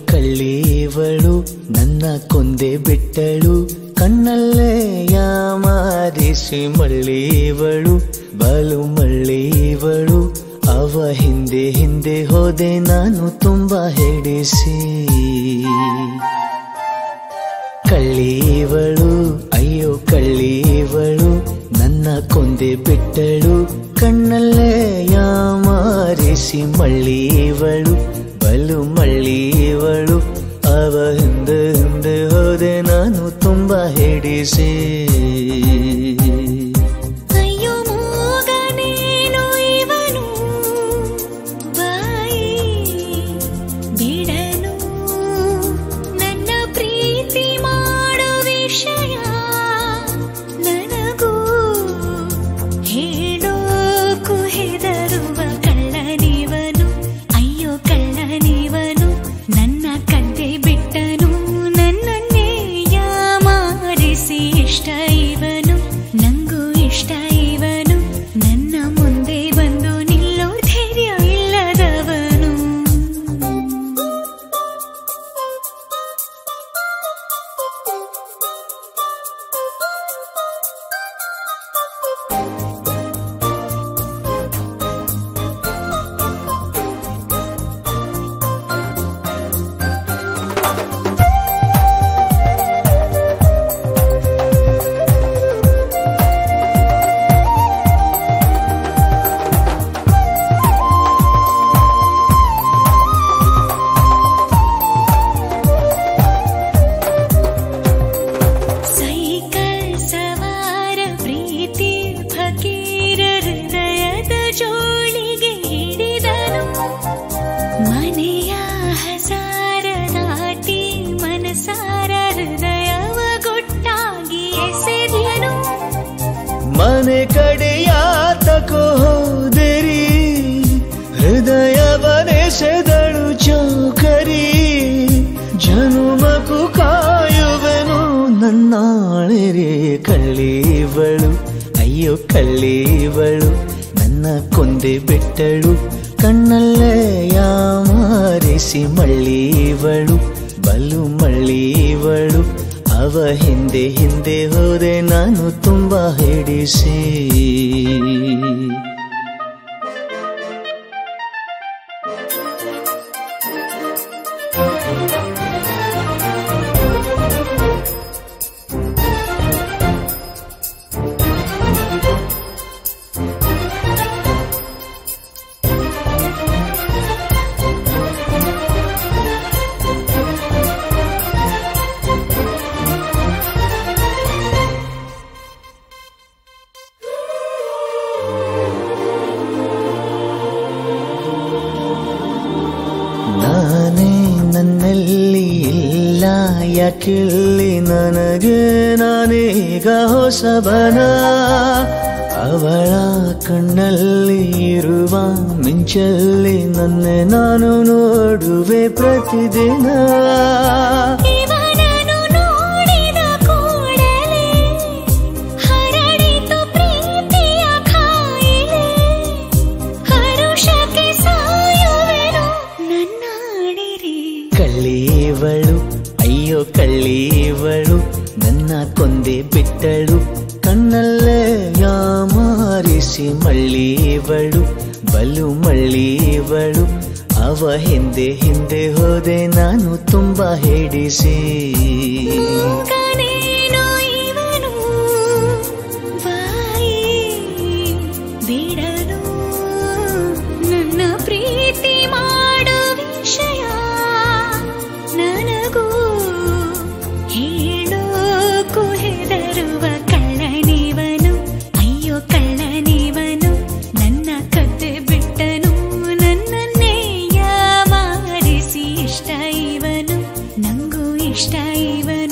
ಕಳ್ಳೀವಳು ನನ್ನ ಕೊಂದೆ ಬಿಟ್ಟಳು ಕಣ್ಣಲ್ಲೇ ಯಾಮಾರಿಸಿ ಮಳ್ಳೀವಳು ಬಲು ಮಳ್ಳೀವಳು ಅವ ಹಿಂದೆ ಹಿಂದೆ ಹೋದೆ ನಾನು ತುಂಬಾ ಹೆಡಿಸಿ ಕಳ್ಳೀವಳು ಅಯ್ಯೋ ಕಳ್ಳೀವಳು ನನ್ನ ಕೊಂದೆ ಬಿಟ್ಟಳು ಕಣ್ಣಲ್ಲೇ ಯಾಮಾರಿಸಿ ಮಳ್ಳೀವಳು ಬಲು ಮಳ್ಳೀವಳು ಅವ ಹಿಂದೆ ಹಿಂದೆ ಹೋದೆ ನಾನು ತುಂಬಾ ಹೆಡಿಸಿ ಮನೆ ಕಡೆಯಾತಕೋ ಹೋದಿರಿ ಹೃದಯವನೆಸೆದಳು ಚೌಕರಿ ಜನುಮಕು ಕಾಯುವೆನು ನನ್ನಾಳಿರಿ ಕಳ್ಳೀವಳು ಅಯ್ಯೋ ಕಳ್ಳೀವಳು ನನ್ನ ಕೊಂದೆ ಬಿಟ್ಟಳು ಕಣ್ಣಲ್ಲೇ ಯಾಮಾರಿಸಿ ಮಳ್ಳೀವಳು ಬಲು ಮಳ್ಳೀವಳು ಅವ ಹಿಂದೆ ಹಿಂದೆ ಹೋದೆ ನಾನು ತುಂಬಾ ಹೆಡಿಸಿ ನಾನೇ ನನ್ನಲ್ಲಿ ಇಲ್ಲ ಯಾಕಿಲ್ಲಿ ನನಗೆ ನಾನೀಗ ಹೊಸಬನ ಅವಳ ಕಣ್ಣಲ್ಲಿ ಇರುವ ಮಿಂಚಲ್ಲಿ ನನ್ನೆ ನಾನು ನೋಡುವೆ ಪ್ರತಿದಿನ ಕಳ್ಳೀವಳು ಅಯ್ಯೋ ಕಳ್ಳೀವಳು ನನ್ನ ಕೊಂದೆ ಬಿಟ್ಟಳು ಕಣ್ಣಲ್ಲೇ ಯಾಮಾರಿಸಿ ಮಳ್ಳೀವಳು ಬಲು ಮಳ್ಳೀವಳು ಅವ ಹಿಂದೆ ಹಿಂದೆ ಹೋದೆ ನಾನು ತುಂಬಾ ಹೆಡಿಸಿ ಇಷ್ಟ ಇವನು